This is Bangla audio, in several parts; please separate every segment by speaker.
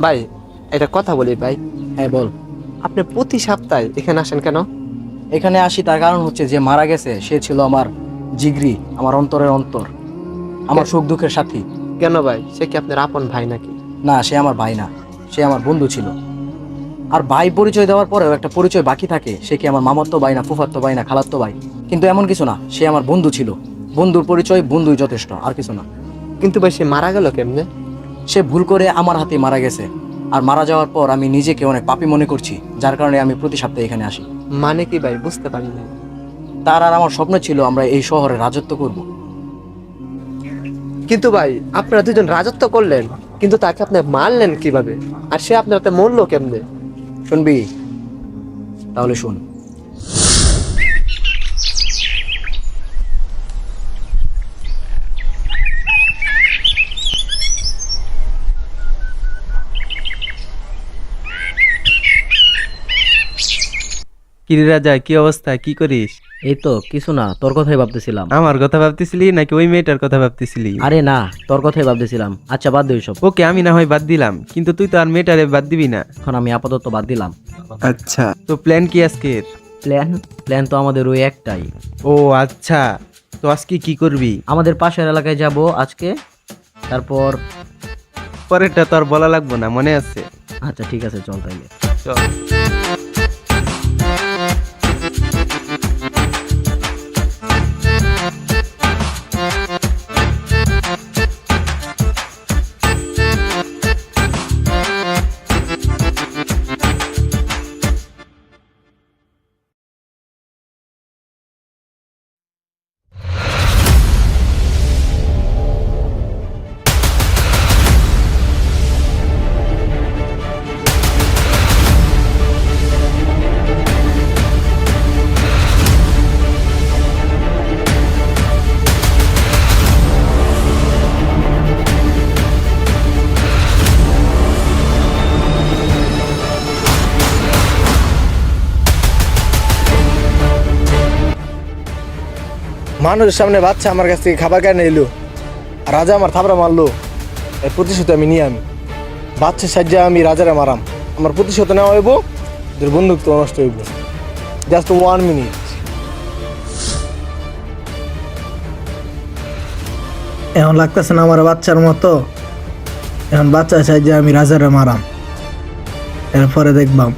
Speaker 1: ভাই এটা কথা বলি ভাই।
Speaker 2: হ্যাঁ বল।
Speaker 1: আপনি প্রতি সপ্তাহে এখানে আসেন কেন?
Speaker 2: এখানে আসি তার কারণ হচ্ছে যে মারা গেছে সে ছিল আমার জিগরি, আমার অন্তরের অন্তর, আমার সুখ দুঃখের সাথী।
Speaker 1: কেন ভাই, সে কি আপনার আপন ভাই নাকি?
Speaker 2: না, সে আমার ভাই না, সে আমার বন্ধু ছিল। আর ভাই পরিচয় দেওয়ার পরেও একটা পরিচয় বাকি থাকে, সে কি আমার মামাতো ভাই না, ফুফাতো ভাই না, খালাতো ভাই। কিন্তু এমন কিছু না, সে আমার বন্ধু ছিল। বন্ধুর পরিচয় বন্ধুই যথেষ্ট, আর কিছু না।
Speaker 1: কিন্তু ভাই সে মারা গেল কেমনে?
Speaker 2: সে ভুল করে আমার হাতে মারা গেছে। আর মারা যাওয়ার পর আমি নিজেকে অনেক পাপী মনে করছি, যার কারণে আমি প্রতি সপ্তাহে এখানে আসি।
Speaker 1: মানে কি ভাই, বুঝতে পারিনি।
Speaker 2: তার আর আমার স্বপ্ন ছিল আমরা এই শহরে রাজত্ব করব।
Speaker 1: কিন্তু ভাই আপনারা দুজন রাজত্ব করলেন, কিন্তু তাকে আপনি মারলেন কিভাবে? আর সে আপনার হাতে মরলো কেমনে?
Speaker 2: শুনবি? তাহলে শুন।
Speaker 3: কিরে রাজা, কি অবস্থা? কি করিস?
Speaker 2: এই তো কিছু না, তোর কথাই ভাবতেছিলাম।
Speaker 3: আমার কথা ভাবতেছিলি নাকি ওই মেয়েটার কথা ভাবতেছিলি?
Speaker 2: আরে না, তোর কথাই ভাবতেছিলাম। আচ্ছা বাদ দে সব।
Speaker 3: ওকে আমি না হয় বাদ দিলাম, কিন্তু তুই তো আর মেয়েটারে বাদ দিবি না।
Speaker 2: এখন আমি আপাতত বাদ দিলাম।
Speaker 3: আচ্ছা, তো প্ল্যান কি আজকের?
Speaker 2: প্ল্যান তো আমাদের ওই একটাই।
Speaker 3: ও আচ্ছা, তো আজকে কি করবি?
Speaker 2: আমাদের পাশের এলাকায় যাব আজকে, তারপর।
Speaker 3: পরেরটা তো আর বলা লাগবো না, মনে আছে?
Speaker 2: আচ্ছা ঠিক আছে, চল তাইলে।
Speaker 3: চল।
Speaker 4: মানুষের সামনে বাচ্চা আমার কাছ থেকে খাবার কেন এলো, আর রাজা আমার থাবড়া মারলো। এর প্রতিশোধ আমি নিয়ে বাচ্চার সাহায্যে আমি রাজারে মারাম। আমার প্রতিশোধ নেওয়া হইব, তোর বন্দুক তো নষ্ট হইব। Just 1 minute. এখন লাগতেছে না আমার বাচ্চার মতো। এখন বাচ্চার সাহায্যে আমি রাজারে মারাম, এরপরে দেখবাম।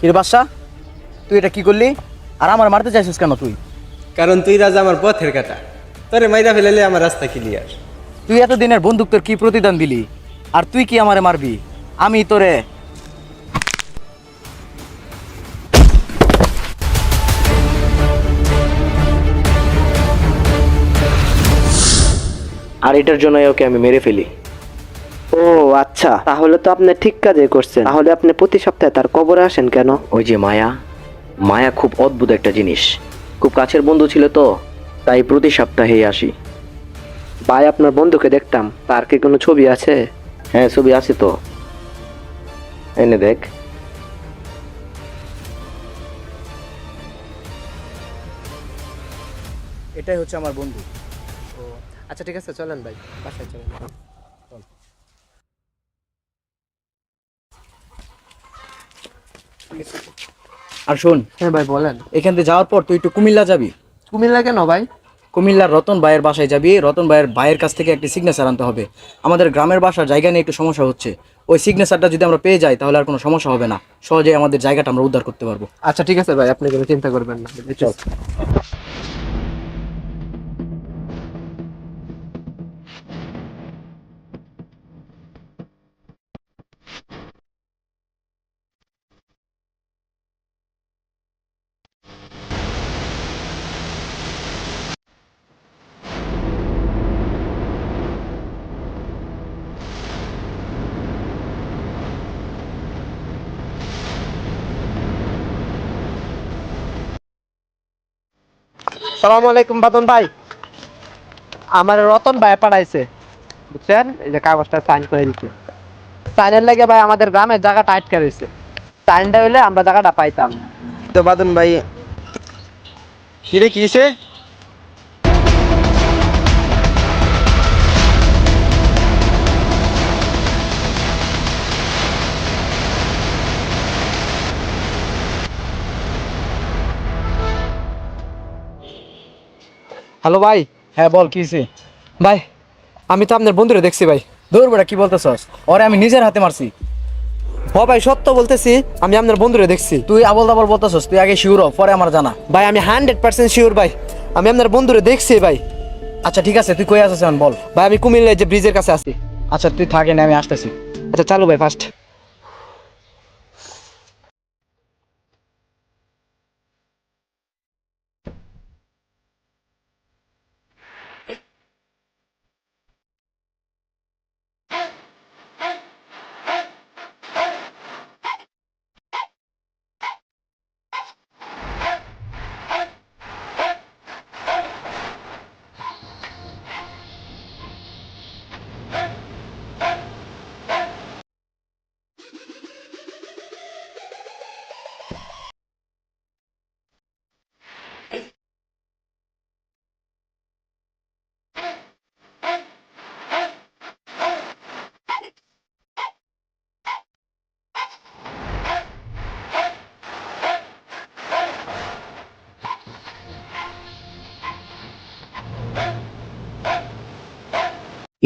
Speaker 2: কিরে বাদশা, তুই এটা কি করলি? আর আমার মারতে চাইছিস কেন তুই?
Speaker 3: কারণ তুই রাজা আমার পথের কাটা, তোরে মাইরা ফেলালে আমার রাস্তা ক্লিয়ার।
Speaker 2: তুই এতদিনের বন্দুক তোর কি প্রতিদান দিলি? আর তুই কি আমারে মারবি? আমি তোরে আর এটার জন্য ওকে আমি মেরে ফেলি।
Speaker 1: ও আচ্ছা, তাহলে তো আপনি ঠিক কাজে করছেন। তাহলে আপনি প্রতি সপ্তাহে তার কবরে আসেন কেন?
Speaker 2: ওই যে মায়া, মায়া খুব অদ্ভুত একটা জিনিস। খুব কাছের বন্ধু ছিল তো, তাই প্রতি সপ্তাহেই আসি।
Speaker 1: ভাই আপনার বন্ধুকে দেখতাম, তার কি কোনো ছবি আছে?
Speaker 2: হ্যাঁ, ছবি আছে তো, এনে দেখ। এটাই হচ্ছে আমার বন্ধু।
Speaker 1: ও আচ্ছা, ঠিক আছে, চলেন ভাই, বাসায় চলেন।
Speaker 2: আর শোন,
Speaker 1: হ্যাঁ ভাই বলেন।
Speaker 2: এখান থেকে যাওয়ার পর তুই একটু কুমিল্লা যাবি।
Speaker 1: কুমিল্লা কেন ভাই?
Speaker 2: কুমিল্লার রতন ভাইয়ের বাসায় যাবি। রতন ভাইয়ের কাছ থেকে একটি সিগনেচার আনতে হবে। আমাদের গ্রামের বাসার জায়গা নিয়ে একটু সমস্যা হচ্ছে। ওই সিগনেচারটা যদি আমরা পেয়ে যাই তাহলে আর কোনো সমস্যা হবে না, সহজে আমাদের জায়গাটা আমরা উদ্ধার করতে পারবো।
Speaker 1: আচ্ছা ঠিক আছে ভাই, আপনি কোনো চিন্তা করবেন না। চল। সালাম আলাইকুম বাদন ভাই, আমার রতন ভাই পাঠাইছে, বুঝছেন? এই যে কাগজটা সাইন করে দিতে। সাইনের লাগে ভাই আমাদের গ্রামের জায়গাটা আটকে রয়েছে। সাইনটা হইলে আমরা জায়গাটা পাইতাম।
Speaker 3: তো বাদন ভাই, কিরে কিসে?
Speaker 1: হ্যালো ভাই।
Speaker 2: হ্যাঁ বল, কি হয়েছে?
Speaker 1: ভাই আমি তো আপনার বন্ধুরে দেখছি ভাই।
Speaker 2: দৌড় বেড়া, কি বলতেছস? ওরে আমি নিজের হাতে মারছি।
Speaker 1: হ ভাই, সত্য বলতেছি, আমি আপনার বন্ধুরে দেখছি।
Speaker 2: তুই আবল দাবল বলতেছস, তুই আগে শিওর হ, পরে আমার জানা।
Speaker 1: ভাই আমি 100% শিওর ভাই, আমি আপনার বন্ধুরে দেখছি ভাই।
Speaker 2: আচ্ছা ঠিক আছে, তুই কই আছিস এখন বল।
Speaker 1: ভাই আমি কুমিল্লায় যে ব্রিজের কাছে আছি।
Speaker 2: আচ্ছা তুই থাকে না, আমি আসতেছি।
Speaker 1: আচ্ছা চালু ভাই ফার্স্ট।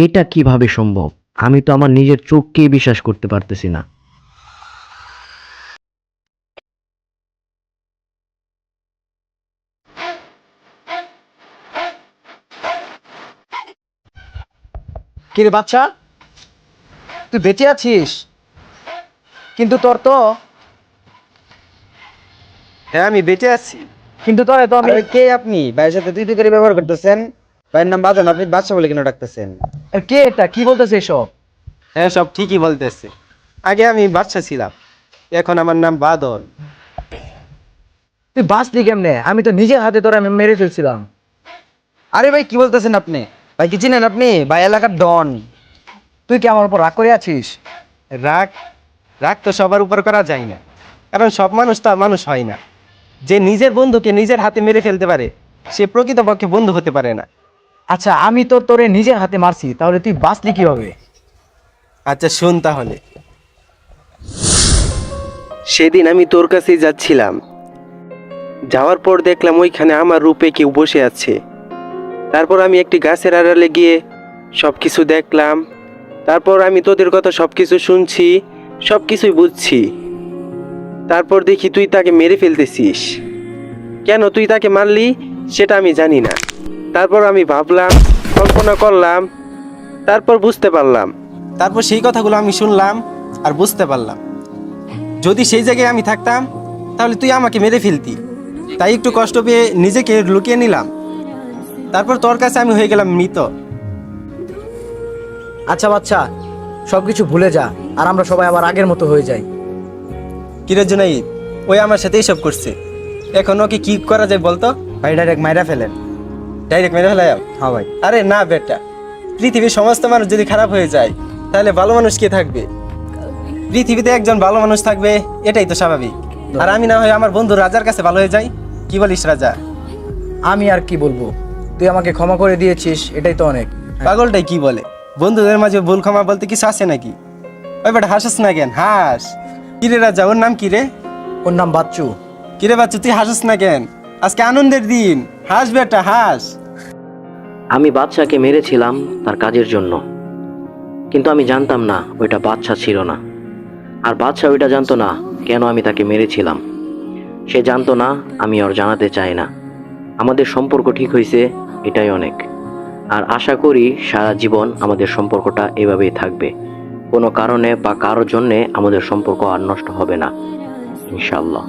Speaker 5: এটা কিভাবে সম্ভব? আমি তো আমার নিজের চোখকেই বিশ্বাস করতে পারতেছি না।
Speaker 2: কিরে বাচ্চা, তুই বেঁচে আছিস? কিন্তু তোর তো
Speaker 3: হ্যাঁ আমি বেঁচে আছি।
Speaker 2: কিন্তু তোরে তো আমি
Speaker 6: কে আপনি? ভাইয়ের সাথে তুই তুই করে ব্যবহার করতেছেন। ভাইয়ের নাম বাদন, আপনি বাদশা বলে কেন ডাকতেছেন?
Speaker 2: কে এটা? কি বলতেছে এসব?
Speaker 3: হ্যাঁ সব ঠিকই বলতেছে। আগে আমি বাদশা ছিলাম, এখন আমার নাম বাদন।
Speaker 2: তুই বাঁচলি কেমনে? আমি তো নিজের হাতে তোরা আমি মেরে ফেলছিলাম।
Speaker 6: আরে ভাই কি বলতেছেন আপনি? ভাই কি চিনেন আপনি? ভাই এলাকার ডন।
Speaker 2: তুই কি আমার উপর রাগ করে আছিস?
Speaker 3: রাগ রাগ তো সবার উপর করা যায় না, কারণ সব মানুষ তো আর মানুষ হয় না। যে নিজের বন্ধুকে নিজের হাতে মেরে ফেলতে পারে সে প্রকৃতপক্ষে বন্ধু হতে পারে না।
Speaker 2: আচ্ছা আমি তো তোরে নিজের হাতে মারছি, তাহলে তুই বাঁচলি কিভাবে?
Speaker 3: আচ্ছা শোন তাহলে। সেদিন আমি তোর কাছেই যাচ্ছিলাম, যাওয়ার পর দেখলাম ওইখানে আমার রূপে কেউ বসে আছে। তারপর আমি একটি গাছের আড়ালে গিয়ে সব কিছু দেখলাম। তারপর আমি তোদের কথা সব কিছু শুনছি, সব কিছুই বুঝছি। তারপর দেখি তুই তাকে মেরে ফেলতেছিস। কেন তুই তাকে মারলি সেটা আমি জানি না। তারপর আমি ভাবলাম, কল্পনা করলাম, তারপর বুঝতে পারলাম তারপর সেই কথাগুলো আমি শুনলাম আর বুঝতে পারলাম, যদি সেই জায়গায় আমি থাকতাম তাহলে তুই আমাকে মেরে ফেলতি। তাই একটু কষ্ট পেয়ে নিজেকে লুকিয়ে নিলাম, তারপর তোর কাছে আমি হয়ে গেলাম মৃত।
Speaker 2: আচ্ছা বাচ্চা, সবকিছু ভুলে যা আর আমরা সবাই আবার আগের মতো হয়ে যাই।
Speaker 3: কিরে জুনাইদ, ওই আমার সাথে এসব করছে, এখন ওকে কি করা যায় বলতো?
Speaker 6: ভাই ডাইরেক্ট মাইরা ফেলেন।
Speaker 3: ডাইরেক্ট মেরে ফেলাই?
Speaker 6: হ্যাঁ ভাই।
Speaker 3: আরে না বেটা, পৃথিবীর সমস্ত মানুষ যদি খারাপ হয়ে যায় তাহলে ভালো মানুষ কে থাকবে? পৃথিবীতে একজন ভালো মানুষ থাকবে, এটাই তো স্বাভাবিক। আর আমি না হয় আমার বন্ধু রাজার কাছে ভালো হয়ে যাই, কি বলিস রাজা?
Speaker 2: আমি আর কি বলবো, তুই আমাকে ক্ষমা করে দিয়েছিস, এটাই তো অনেক।
Speaker 3: পাগলটাই কি বলে, বন্ধুদের মাঝে ভুল ক্ষমা বলতে কিছু আছে নাকি? ওই বেটা হাসিস না কেন, হাস। কিরে রাজা, ওর নাম কি রে?
Speaker 2: ওর নাম বাচ্চু।
Speaker 3: কিরে বাচ্চা, তুই হাসিস না কেন? আজকে আনন্দের দিন, হাস বেটা হাস।
Speaker 5: আমি বাচ্চাকে মেরেছিলাম তার কাজের জন্য, কিন্তু আমি জানতাম না ওইটা বাচ্চা ছিল না। আর বাচ্চা ওইটা জানতো না কেন আমি তাকে মেরেছিলাম। সে জানতো না, আমি ওর জানাতে চাই না। আমাদের সম্পর্ক ঠিক হয়েছে, এটাই অনেক। আর আশা করি সারা জীবন আমাদের সম্পর্কটা এভাবেই থাকবে। কোনো কারণে বা কারোর জন্যে আমাদের সম্পর্ক আর নষ্ট হবে না, ইনশাআল্লাহ।